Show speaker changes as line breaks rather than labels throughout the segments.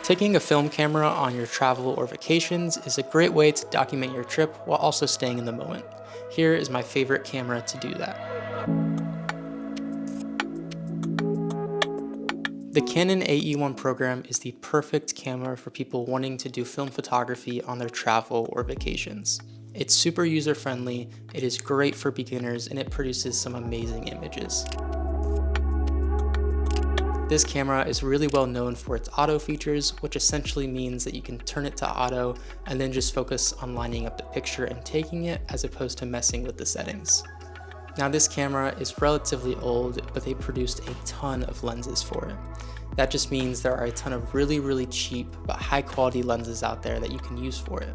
Taking a film camera on your travel or vacations is a great way to document your trip while also staying in the moment. Here is my favorite camera to do that. The Canon AE-1 program is the perfect camera for people wanting to do film photography on their travel or vacations. It's super user-friendly, it is great for beginners, and it produces some amazing images. This camera is really well known for its auto features, which essentially means that you can turn it to auto and then just focus on lining up the picture and taking it as opposed to messing with the settings. Now this camera is relatively old, but they produced a ton of lenses for it. That just means there are a ton of really cheap but high quality lenses out there that you can use for it.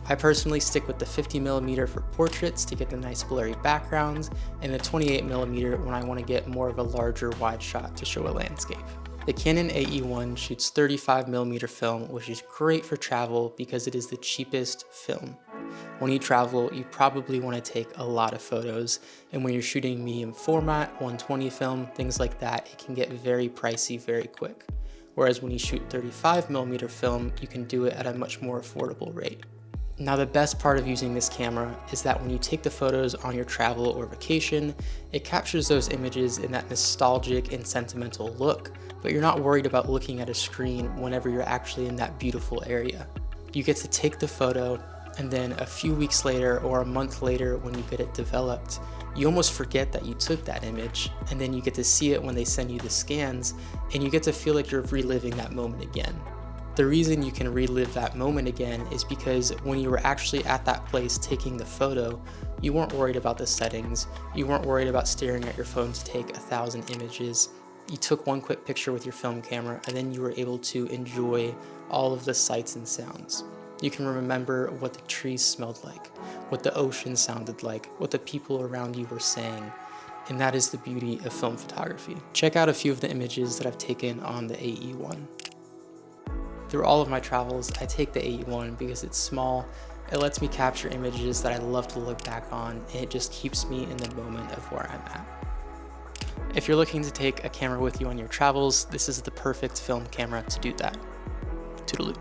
I personally stick with the 50mm for portraits to get the nice blurry backgrounds, and the 28mm when I want to get more of a larger wide shot to show a landscape. The Canon AE-1 shoots 35mm film, which is great for travel because it is the cheapest film. When you travel, you probably want to take a lot of photos, and when you're shooting medium format, 120 film, things like that, it can get very pricey very quick. Whereas when you shoot 35mm film, you can do it at a much more affordable rate. Now the best part of using this camera is that when you take the photos on your travel or vacation, it captures those images in that nostalgic and sentimental look, but you're not worried about looking at a screen whenever you're actually in that beautiful area. You get to take the photo, and then a few weeks later or a month later when you get it developed, you almost forget that you took that image, and then you get to see it when they send you the scans, and you get to feel like you're reliving that moment again. The reason you can relive that moment again is because when you were actually at that place taking the photo, you weren't worried about the settings, you weren't worried about staring at your phone to take 1,000 images. You took one quick picture with your film camera, and then you were able to enjoy all of the sights and sounds. You can remember what the trees smelled like, what the ocean sounded like, what the people around you were saying. And that is the beauty of film photography. Check out a few of the images that I've taken on the AE-1. Through all of my travels, I take the AE-1 because it's small, it lets me capture images that I love to look back on, and it just keeps me in the moment of where I'm at. If you're looking to take a camera with you on your travels, this is the perfect film camera to do that. Toodaloo.